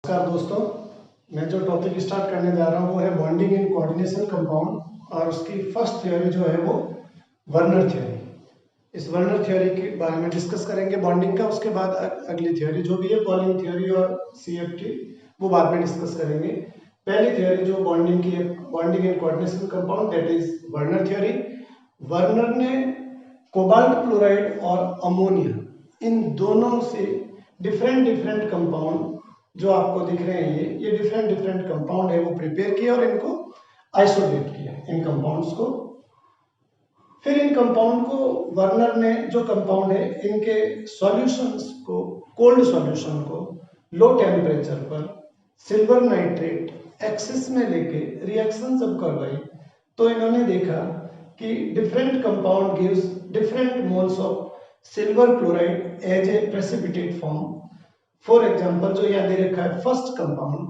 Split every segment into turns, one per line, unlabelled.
नमस्कार दोस्तों, मैं जो टॉपिक स्टार्ट करने जा रहा हूँ वो है बॉन्डिंग इन कोऑर्डिनेशन कंपाउंड और उसकी फर्स्ट थ्योरी जो है वो वर्नर थ्योरी। इस वर्नर थ्योरी के बारे में डिस्कस करेंगे बॉन्डिंग का। उसके बाद अगली थ्योरी जो भी है पॉलिंग थ्योरी और सीएफटी वो बाद में डिस्कस करेंगे। पहली थ्योरी जो बॉन्डिंग की है, bonding in coordination compound, that is Werner theory. Werner ने कोबाल्ट क्लोराइड और अमोनिया इन दोनों से डिफरेंट डिफरेंट कंपाउंड जो आपको दिख रहे हैं ये डिफरेंट डिफरेंट कंपाउंड है वो प्रिपेयर किया और इनको आइसोलेट किया इन कंपाउंड्स को। फिर इन कंपाउंड को वर्नर ने जो कंपाउंड है इनके सॉल्यूशंस को, कोल्ड सॉल्यूशन को लो टेम्परेचर पर सिल्वर नाइट्रेट एक्सेस में लेके रिएक्शन जब करवाई तो इन्होंने देखा कि different compound gives different moles of silver chloride as a precipitate form. For example जो यहाँ दे रखा है फर्स्ट कंपाउंड,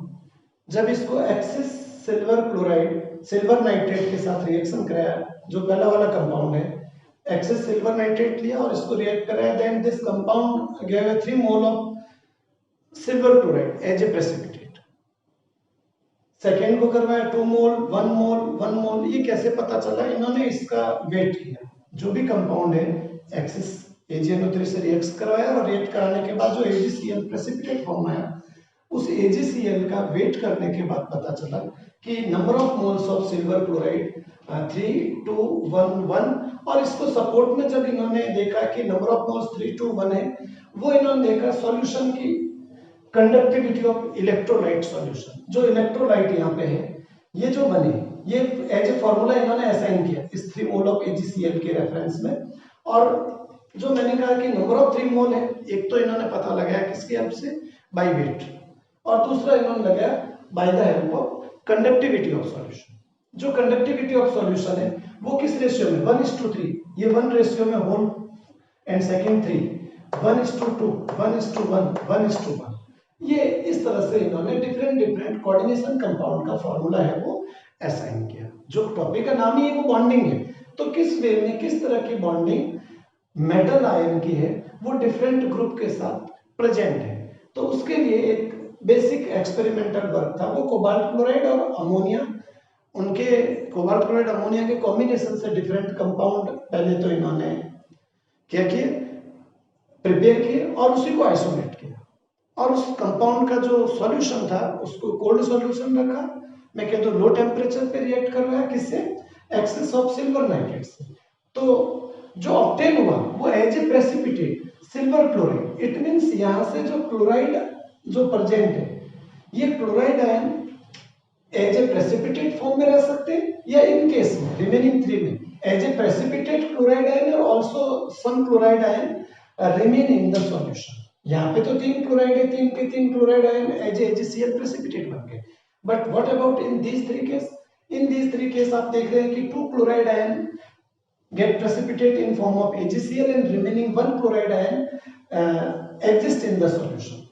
जब इसको excess silver chloride silver nitrate के साथ रिएक्शन कराया, जो पहला वाला कंपाउंड है, एक्सेस सिल्वर नाइट्रेट लिया और इसको रिएक्ट कराया, then this compound give 3 mole of silver chloride as a precipitate. Second को करवाया 2 मोल 1 मोल 1 मोल। ये कैसे पता चला? इन्होंने इसका वेट किया, जो भी कंपाउंड है एक्सेस AgNO3 से रिएक्ट करवाया और रिएक्ट कराने के बाद जो AgCl प्रेसिपिटेट फॉर्म आया, उस AgCl का वेट करने के बाद पता चला कि number of moles of silver chloride 3 2 1 1। और इसको सपोर्ट में जब इन्होंने देखा कि नंबर ऑफ मोल्स 3 2 1 है, वो इन्होंने देखा सॉल्यूशन की कंडक्टिविटी ऑफ इलेक्ट्रोलाइट सॉल्यूशन। जो इलेक्ट्रोलाइट यहाँ पे है ये जो बने, ये एज ए फॉर्मूला इन्होंने असाइन किया इस 3 मोल ऑफ AgCl के रेफरेंस में। और जो मैंने कहा कि नंबर ऑफ 3 मोल है, एक तो इन्होंने पता लगाया किसकी हेल्प से, बाय वेट, और दूसरा इन्होंने लगाया by the help of conductivity of solution. जो कंडक्टिविटी ऑफ सॉल्यूशन है वो किस रेशियो में, 1:3, ये 1 रेशियो में होल एंड सेकंड 3, 1:2, 1:1, 1:1। ये इस तरह से इन्होंने डिफरेंट डिफरेंट कोऑर्डिनेशन कंपाउंड का फॉर्मूला है वो असाइन किया। जो टॉपिक का नाम ही है वो बॉन्डिंग है, तो किस वे में किस तरह की बॉन्डिंग मेटल आयन की है वो डिफरेंट ग्रुप के साथ प्रेजेंट है। तो उसके लिए एक बेसिक एक्सपेरिमेंटल वर्क था, वो कोबाल्ट क्लोराइड और अमोनिया, उनके कोबाल्ट क्लोराइड अमोनिया के कॉम्बिनेशन से डिफरेंट कंपाउंड पहले तो इन्होंने क्या किए, प्रिपेयर किए और उसी को आइसोलेट किया। और उस कंपाउंड का जो सॉल्यूशन था उसको कोल्ड सॉल्यूशन रखा, मैं कहता हूँ लो टेम्परेचर पे रिएक्ट करवाया, किससे, एक्सेस ऑफ सिल्वर नाइट्रेट से। तो जो ऑब्टेन हुआ वो as a precipitate silver chloride. It means यहां से जो क्लोराइड जो प्रेजेंट है, ये chloride ion as a precipitate form में रह सकते हैं या इन केस में रिमेनिंग 3 में as a precipitate chloride ion और also some chloride ion remain in the solution. यहाँ पे तो 3 क्लोराइड है, 3 के 3 chloride ion as a AgCl precipitate बन गए। But what about in these 3 case? In these 3 case आप देख रहे हैं कि 2 chloride ion get precipitate in form of AgCl and remaining 1 chloride ion exist in the solution.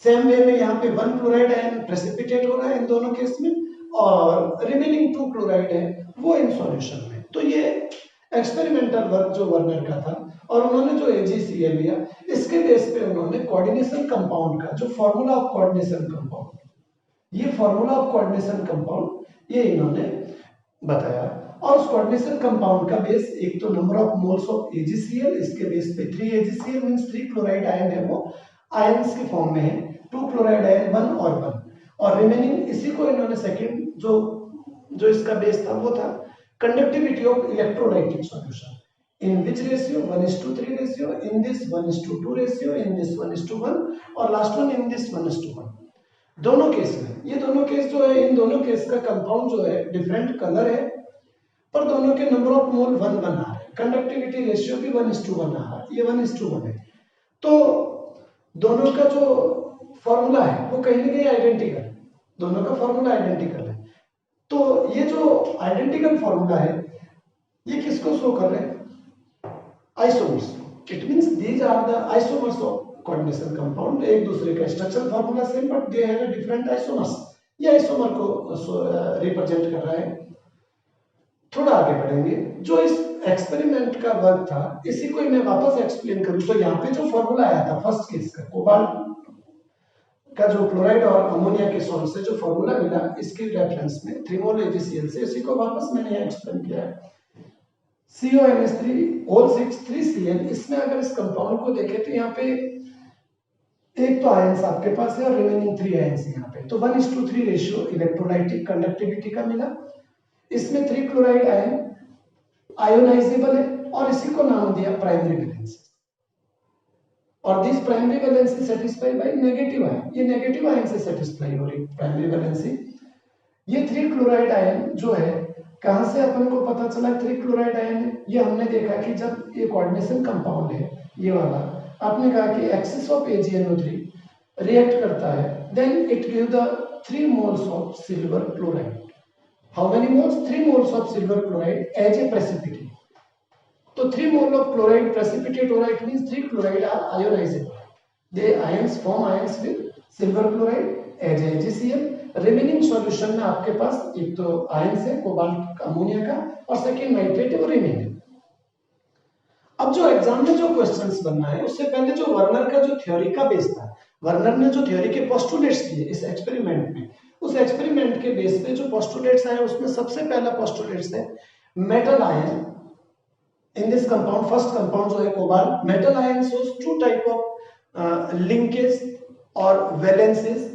Same way में यहाँ पे 1 क्लोराइड आयन प्रेसिपिटेट हो रहा है इन दोनों केस में और रिमेनिंग 2 क्लोराइड है वो इन सॉल्यूशन में। तो ये एक्सपेरिमेंटल वर्क जो वर्नर का था और उन्होंने जो AgCl लिया, इसके बेस पे उन्होंने कोऑर्डिनेशन कंपाउंड का जो फॉर्मूला ऑफ कोऑर्डिनेशन कंपाउंड, ये फॉर्मूला ऑफ कोऑर्डिनेशन कंपाउंड ये इन्होंने बताया। और उस कोऑर्डिनेशन कंपाउंड का बेस एक तो number of moles of AgCl, इसके बेस पे 3 AgCl मींस 3 क्लोराइड आयन है वो आयंस के फॉर्म में है, 2 क्लोराइड आयन 1 और 1 और रिमेनिंग इसी को इन्होंने सेकंड जो इसका बेस था वो था conductivity of electrolyte in solution in which ratio 1:3 ratio, in this 1:2 ratio, in this 1:1 और लास्ट वन इन दिस 1:1। दोनों केस में ये दोनों केस जो है, इन दोनों केस का कंपाउंड जो है डिफरेंट कलर है पर दोनों के नंबर ऑफ मोल 1 1 आ रहा है, कंडक्टिविटी रेशियो भी 1:1 आ रहा है, ये 1:1 है। तो दोनों का जो फॉर्मूला है वो कहीं ना कहीं आइडेंटिकल है, दोनों का फॉर्मूला आइडेंटिकल है। तो ये जो आइडेंटिकल फॉर्मूला है ये किसको शो कर रहे हैं, isomers. It means these are the isomers of coordination compound. एक दूसरे का structural formula same but they have a different isomers. ये आइसोमर को रिप्रेजेंट कर रहा है। थोड़ा आगे बढ़ेंगे, जो इस एक्सपेरिमेंट का वर्क था इसी को मैं वापस एक्सप्लेन करूं तो यहाँ पे जो फॉर्मूला आया था फर्स्ट केस का, कोबाल्ट का जो क्लोराइड और अमोनिया के सॉल्ट से जो फॉर्मूला मिला इसके रेफरेंस में 3 मोल AgCl से, इसी को वापस मैंने यहाँ एक्सप्लेन किया है। CONH3 इसमें अगर इस कंपाउंड को देखें तो यहाँ पे एक तो आयंस आपके पास है और रिमेनिंग 3 आयंस यहाँ पे, तो 1:3 रेशियो इलेक्ट्रोलाइटिक कंडक्टिविटी का मिला। इसमें 3 क्लोराइड आयन आयोनाइजेबल है और इसी को नाम दिया प्राइमरी वैलेंसी। और this primary valency satisfy by negative ion, ये नेगेटिव आयन से सेटिस्फाई हो रही प्राइमरी वैलेंसी। ये 3 क्लोराइड आयन जो है, कहां से अपन को पता चला 3 क्लोराइड आयन है? ये हमने देखा कि जब ये कोऑर्डिनेशन कंपाउंड है ये वाला, आपने कहा कि एक्सेस ऑफ AgNO3 रिएक्ट करता है, then it give the 3 moles of silver chloride. How many moles? 3 moles of silver chloride as a precipitate. तो 3 मोल ऑफ क्लोराइड प्रेसिपिटेट हो रहा है, it means 3 chloride are ionizable, they ions form ions with silver chloride as AgCl। Remaining solution में आपके पास एक तो ions है cobalt ammonia का और सेकेंड नाइट्रेट है वो रिमेन है। अब जो एग्जाम में जो क्वेश्चंस बनना है उससे पहले जो वर्नर का जो थ्योरी का बेस था, वर्नर ने जो थ्योरी के पोस्टुलेट्स दिए इस एक्सपेरिमेंट में, उस एक्सपेरिमेंट के बेस पे जो पोस्टुलेट्स आए उसमें सबसे पहला पोस्टुलेट्स है metal ion in this compound. First compound जो है cobalt, metal ion shows 2 type of linkage और valences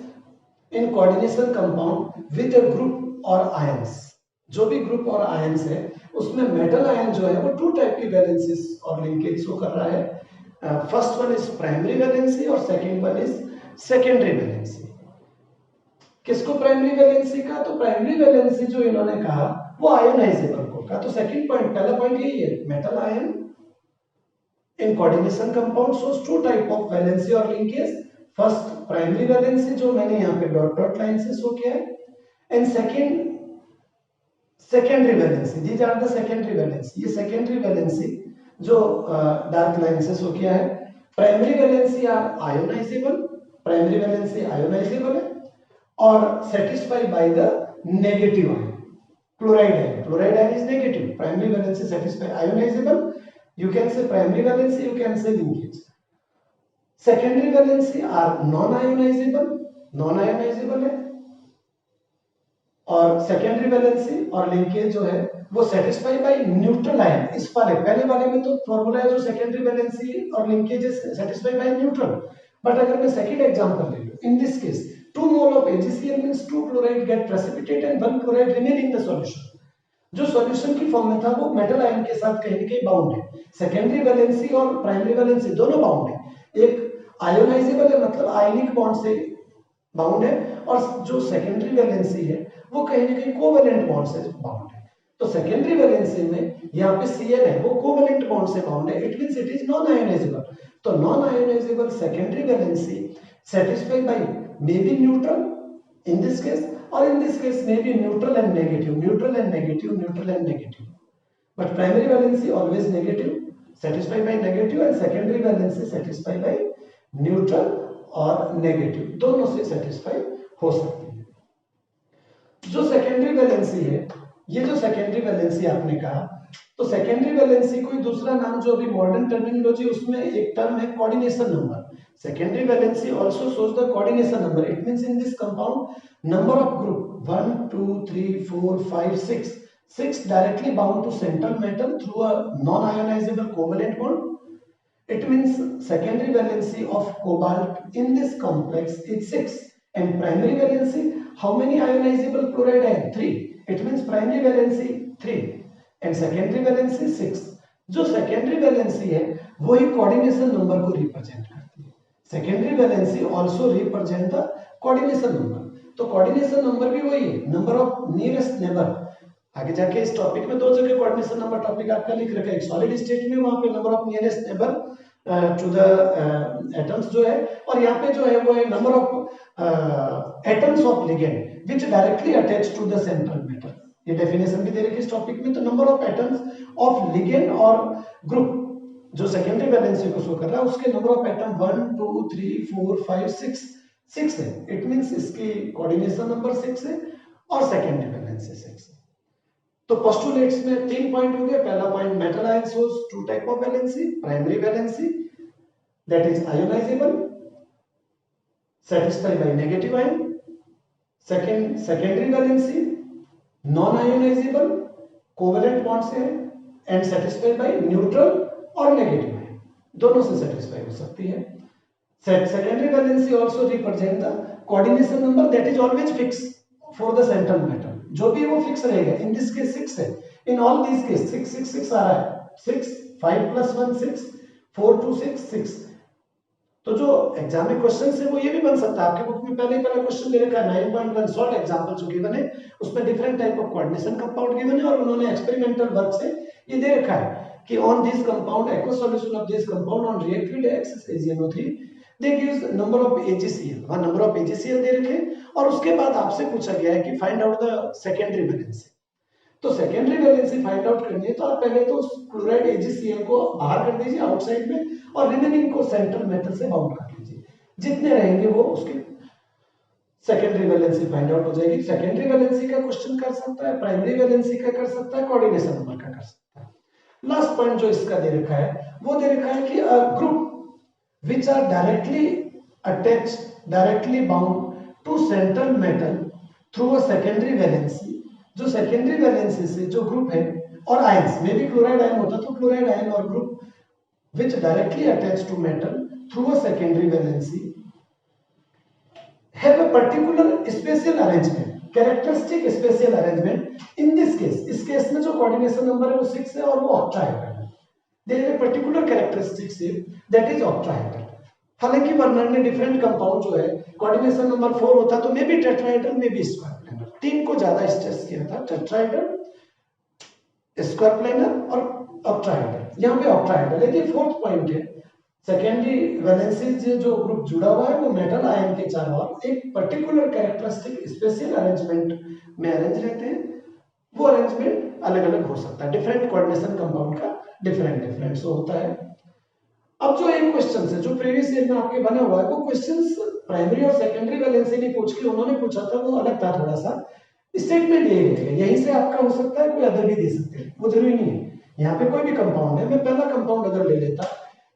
in coordination compound with a group और आयंस। जो भी ग्रुप और आयंस है उसमें मेटल आयन जो है वो 2 टाइप की वैलेंसीज और लिंकेज शो कर रहा है। First one is primary valency और second one is secondary valency. किसको प्राइमरी वैलेंसी का? तो प्राइमरी वैलेंसी जो इन्होंने कहा वो आयोनाइजेबल को कहा। तो सेकंड पॉइंट, पहला पॉइंट यही है, metal ion in coordination compound shows 2 type of valency और लिंकेज। फर्स्ट प्राइमरी वैलेंसी जो मैंने यहाँ पे डॉट डॉट लाइन से शो किया है, and second secondary valency, these are the secondary valency. ये सेकेंडरी वैलेंसी जो डार्क लाइन से शो किया है। Primary valency are ionizable, primary valency ionizable है और satisfy by the negative ion chloride ion. Chloride ion is negative, primary valency satisfy ionisable, you can say primary valency, you can say linkage. Secondary valency are non-ionizable, non-ionizable है, और secondary valency और linkage जो है वो satisfy by neutral ion. इस वाले पहले वाले में तो फॉर्मूला है जो सेकेंडरी वैलेंसी और linkage satisfy by neutral, but अगर मैं सेकंड एग्जांपल ले लूं, in this case 2 mole of AgCl means 2 chloride get precipitate and 1 chloride remain in the solution। जो सॉल्यूशन की फॉर्म में था वो मेटल आयन के साथ कहीं ना कहीं बाउंड है। सेकेंडरी वैलेंसी और प्राइमरी वैलेंसी दोनों बाउंड है, एक आयोनाइजेबल है मतलब आयनिक बॉन्ड से बाउंड है, और जो सेकेंडरी वैलेंसी है वो कहीं ना कहीं कोवेलेंट बॉन्ड से बाउंड है। तो सेकेंडरी वैलेंसी में यहाँ पे Cl है वो कोवेलेंट बॉन्ड से बाउंड है, it means it is non ionisable. तो non ionisable secondary valency satisfy by may be neutral in this case, or in this case maybe neutral and negative, neutral and negative, neutral and negative, but primary valency always negative, satisfied by negative, and secondary valency satisfied by neutral और negative, दोनों से satisfy हो सकती है। जो secondary valency है, ये जो secondary valency आपने कहा, तो secondary valency कोई दूसरा नाम जो अभी मॉडर्न टर्मिनोलॉजी उसमें एक टर्म है coordination number. Secondary valency also shows the coordination number. It means in this compound number of group 1, 2, 3, 4, 5, 6. 6 directly bound to central metal through a non-ionizable covalent bond. It means secondary valency of cobalt in this complex is 6. And primary valency, how many ionizable chloride ion? 3. It means primary valency 3 and secondary valency 6. जो secondary valency है वही coordination number को represent करती है। Secondary valency also represent the coordination number. तो coordination number भी वही है, नंबर ऑफ नियरेस्ट नेबर। आगे जाके इस टॉपिक में 2 जगह कोऑर्डिनेशन नंबर टॉपिक आपका लिख रखा है, एक सॉलिड स्टेट में वहां पे number of nearest neighbour to the atoms जो है, और यहाँ पे जो है वो है number of atoms of ligand which directly attach to the central metal. ये डेफिनेशन भी दे रखी है इस टॉपिक में। तो number of atoms of ligand और ग्रुप जो सेकेंडरी वैलेंसी को शो कर रहा है उसके नंबर ऑफ एटम 1, 2, 3, 4, 5, 6 है। इट मींस इसकी कोऑर्डिनेशन नंबर 6 है और सेकेंडरी वैलेंसी 6 है। तो पोस्टुलेट्स में 3 पॉइंट हो गए। पहला point, metal ion shows 2 type of valency, primary valency that is ionisable, satisfied by negative ion, secondary valency, non ionizable, covalent bond से है, एंड satisfied by neutral और नेगेटिव आयन, दोनों से सेटिस्फाई हो सकती है. Secondary valency also represent the coordination number that is always fixed for the central metal. जो भी वो फिक्स रहेगा. In this case 6 है. In all these case 6 6 6 आ रहा है. 6 5 plus 1 6 4 2 6 6. तो जो एग्जाम में क्वेश्चन है वो ये भी बन सकता है. आपके बुक में पहले ही पहला क्वेश्चन दे रखा है 9.1 शॉर्ट एग्जांपल जो गिवन है उसमें different type of coordination compound given है और उन्होंने एक्सपेरिमेंटल वर्क से ये दे रखा है कि on this compound aqueous solution of this compound on react with excess AgNO3 they gives number of AgCl. वहां नंबर ऑफ AgCl दे रखे और उसके बाद आपसे पूछा गया है कि find out the secondary valency. तो सेकेंडरी वैलेंसी फाइंड आउट करनी है तो आप पहले तो क्लोराइड AgCl को बाहर कर दीजिए आउटसाइड में और रिमेनिंग को सेंट्रल मेटल से बाउंड कर लीजिए. जितने रहेंगे वो उसके सेकेंडरी वैलेंसी फाइंड आउट हो जाएगी. सेकेंडरी वैलेंसी का क्वेश्चन कर सकता है, प्राइमरी वैलेंसी का कर सकता है, कोऑर्डिनेशन नंबर का कर सकता है. लास्ट पॉइंट जो इसका दे रखा है वो दे रखा है कि a group which are directly attached, directly bound to central metal through a secondary valency. जो सेकेंडरी वैलेंसी से जो ग्रुप है और आयंस में भी क्लोराइड आयन होता तो क्लोराइड आयन और group which directly attached to metal through a secondary valency have a particular special arrangement, characteristic special arrangement. In this case, इस केस में जो कोऑर्डिनेशन नंबर है वो 6 है और वो ऑक्टाहेड्रल है. There is a particular characteristic that is octahedral. हालांकि वर्नर ने डिफरेंट कंपाउंड जो है कोऑर्डिनेशन नंबर 4 होता तो मे बी टेट्राहेड्रल में भी स्क्वायर प्लेनर. 3 को ज्यादा स्ट्रेस किया था, टेट्राहेड्रल, स्क्वायर प्लेनर और ऑक्टाहेड्रल. यहाँ पे ऑक्टाहेड्रल है. ये फोर्थ पॉइंट है. सेकेंडरी वैलेंसी से जो ग्रुप जुड़ा हुआ है वो मेटल आयन के चारों ओर एक पर्टिकुलर कैरेक्टरिस्टिक स्पेशल अरेंजमेंट में अरेंज रहते हैं. वो अरेंजमेंट अलग अलग हो सकता है. डिफरेंट कोऑर्डिनेशन कंपाउंड का डिफरेंट सो होता है. अब जो एक क्वेश्चन है जो प्रीवियस ईयर में आपके बना हुआ है वो क्वेश्चंस प्राइमरी और सेकेंडरी वैलेंसी नहीं पूछ के उन्होंने पूछा था वो अलग था. थोड़ा सा स्टेटमेंट ये है, यहीं से आपका हो सकता है, कोई अदर भी दे सकते हैं, वो जरूरी नहीं है. यहाँ पे कोई भी कंपाउंड है, मैं पहला कंपाउंड अगर ले लेता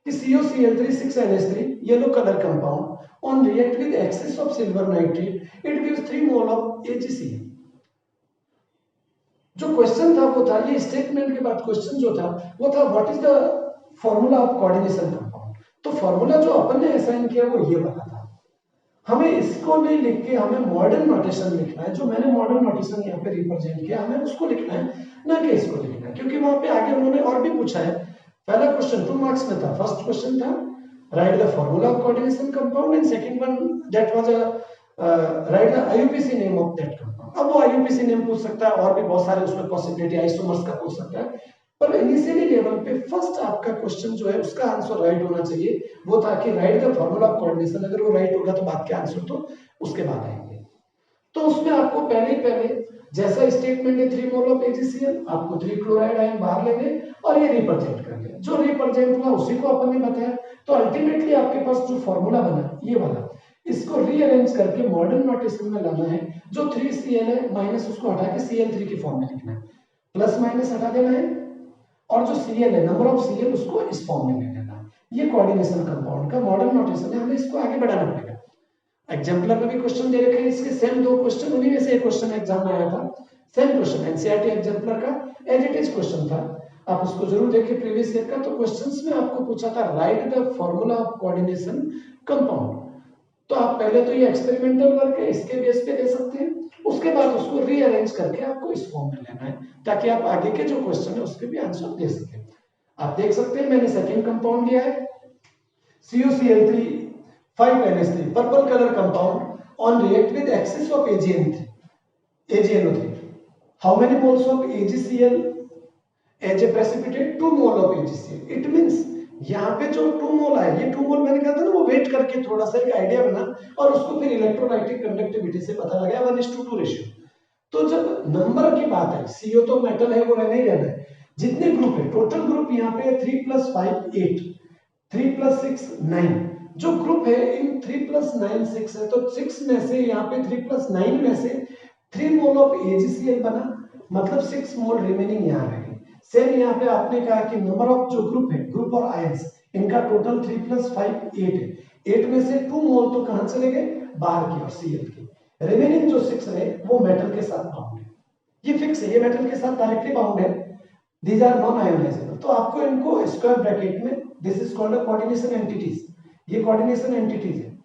कि COCl3 6NH3 yellow colour compound on react with excess of silver nitrate it gives 3 mole of AgCl. जो क्वेश्चन था वो था, ये स्टेटमेंट के बाद क्वेश्चन जो था वो था what is the formula of coordination compound. तो फॉर्मूला जो अपन ने असाइन किया वो ये वाला था. हमें इसको नहीं लिख के हमें मॉडर्न नोटेशन लिखना है. जो मैंने मॉडर्न नोटेशन यहाँ पे रिप्रेजेंट किया हमें उसको लिखना है, ना कि इसको लिखना है, क्योंकि वहां पे आगे उन्होंने और भी पूछा है. पहला क्वेश्चन 2 मार्क्स में था. फर्स्ट क्वेश्चन था right the formula of coordination compound and second one that was right the IUPAC name of that compound. अब वो IUPAC नेम पूछ सकता है और भी बहुत सारे उसमें पॉसिबिलिटी आइसोमर्स का पूछ सकता है. पर इनिशियली लेवल पे फर्स्ट आपका क्वेश्चन जो है उसका आंसर राइट होना चाहिए. वो था कि right the formula of coordination. अगर वो राइट होगा तो बात के आंसर तो उसके बाद आएंगे. तो उसमें आपको पहले जैसा स्टेटमेंट है 3 मोल ऑफ AgCl, आपको 3 क्लोराइड आयन बाहर लेंगे और ये रिप्रेजेंट करेंगे. जो रिप्रेजेंट हुआ उसी को अपन ने बताया. तो अल्टीमेटली आपके पास जो फॉर्मूला बना ये वाला, इसको रीअरेंज करके मॉडर्न नोटेशन में लाना है. जो 3Cl है माइनस उसको हटा के Cl3 के फॉर्म में लिखना है, प्लस माइनस हटा देना है और जो Cl है नंबर ऑफ Cl उसको इस फॉर्म में ले लेना. ये कोऑर्डिनेशन कंपाउंड का मॉडर्न नोटेशन है. हमें इसको आगे बढ़ाना पड़ेगा. एग्जाम्पलर में भी क्वेश्चन दे रखे हैं इसके सेम 2 क्वेश्चन, उन्हीं में से एक क्वेश्चन एग्जाम में आया था. सेम क्वेश्चन NCERT एग्जाम्पलर का एज इट इज क्वेश्चन था. आप उसको जरूर देखिए प्रीवियस ईयर का. तो क्वेश्चंस में आपको पूछा था right the formula of coordination compound. तो आप पहले तो ये एक्सपेरिमेंटल वर्क है, इसके बेस पे ले सकते हैं. उसके बाद उसको रीअरेंज करके आपको इस फॉर्म में लेना है ताकि आप आगे के जो क्वेश्चन है उसके भी आंसर दे सकें. आप देख सकते हैं मैंने सेकंड कंपाउंड लिया है COCl3 5NH3 purple colour compound on react with excess of AgNO3. How many moles of AgCl as a precipitate? 2 mole of AgCl. It means यहाँ पे जो 2 मोल आए, ये 2 मोल मैंने कहा था ना वो वेट करके थोड़ा सा एक आइडिया बना और उसको फिर इलेक्ट्रोलाइटिक कंडक्टिविटी से पता लगा 1:2 रेशियो. तो जब नंबर की बात है, CO तो मेटल है वो रहना ही रहना है. जितने ग्रुप है टोटल ग्रुप यहाँ पे 3 + 5 8, 3 + 6 9. जो ग्रुप है इन 3 + 9 6 है. तो 6 में से यहाँ पे 3 + 9 में से 3 मोल ऑफ AgCl बना, मतलब 6 मोल रिमेनिंग यहाँ रहेगी. सेम यहाँ पे आपने कहा कि नंबर ऑफ जो ग्रुप है, ग्रुप और आयंस, इनका टोटल 3 + 5 8 है. 8 में से 2 मोल तो कहां चले गए? बाहर की और Cl की। रिमेनिंग जो 6 रहे वो मेटल के साथ बाउंड है, ये फिक्स है, ये मेटल के साथ डायरेक्टली बाउंड है। These are non ionisable. तो आपको इनको स्क्वायर ब्रैकेट में this is called a coordination entities, ये कोऑर्डिनेशन एंटिटीज है,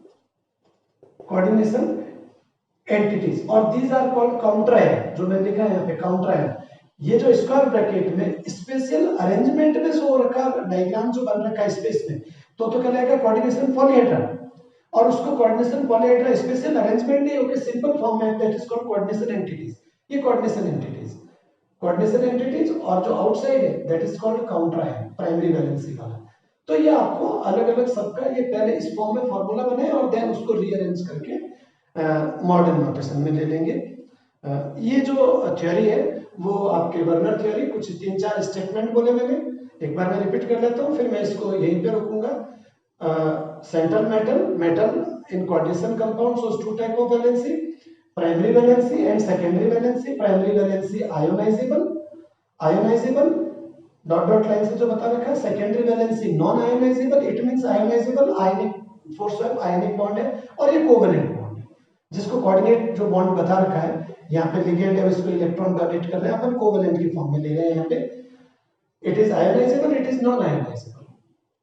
कोऑर्डिनेशन एंटिटीज। और these are called counter ion, जो मैंने लिखा है यहाँ पे काउंटर आयन। ये जो स्क्वायर ब्रैकेट में स्पेशल अरेंजमेंट में जो रखा डायग्राम जो बन रखा है स्पेस में, तो कहलाएगा कोऑर्डिनेशन पॉलीहेड्रन। और उसको कोऑर्डिनेशन पॉलीहेड्रा स्पेशल अरेंजमेंट नहीं होकर सिंपल फॉर्म में, that is called coordination entities. ये कोऑर्डिनेशन एंटिटीज, कोऑर्डिनेशन एंटिटीज। और जो आउटसाइड है that is called counter ion, primary valency वाला। तो ये आपको अलग अलग सबका ये पहले इस फॉर्म में फॉर्मूला बनाए और देन उसको रीअरेंज करके मॉडर्न नोटेशन में ले लेंगे। ये जो थ्योरी है वो आपके वर्नर थ्योरी, कुछ 3-4 स्टेटमेंट बोले मैंने, एक बार मैं रिपीट कर लेता हूँ फिर मैं इसको यहीं पे रोकूंगा। Central metal in coordination compound shows two type of valency, primary valency and secondary valency. Primary valency ionizable dot dot line से जो बता रखा है। secondary valency non ionizable, it means ionizable, ionic force of ionic bond है। और ये covalent bond है, जिसको coordinate जो bond बता रखा है यहाँ पे ligand है, इसको इलेक्ट्रॉन डोनेट कर रहे हैं अपन, covalent की फॉर्म में ले रहे हैं यहाँ पे। it is ionizable, it is non ionizable,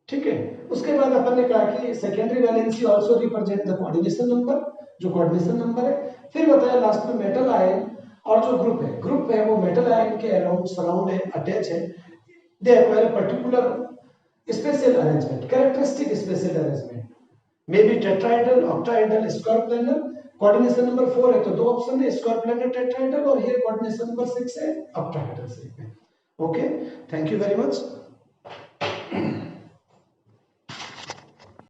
ठीक है। उसके बाद अपन ने कहा कि secondary valency also represent the coordination number, जो कोऑर्डिनेशन नंबर है। फिर बताया लास्ट में मेटल आयन और जो ग्रुप है वो मेटल आयन के अराउंड सराउंड है, अटैच है। They acquire a particular special arrangement, characteristic special arrangement, may be tetrahedral, octahedral, square planar. Coordination number 4 है तो दो ऑप्शन है, स्क्वायर प्लेनर, टेट्राहेड्रल, और हियर कोऑर्डिनेशन नंबर 6 है ऑक्टाहेड्रल शेप में। Okay, thank you very much.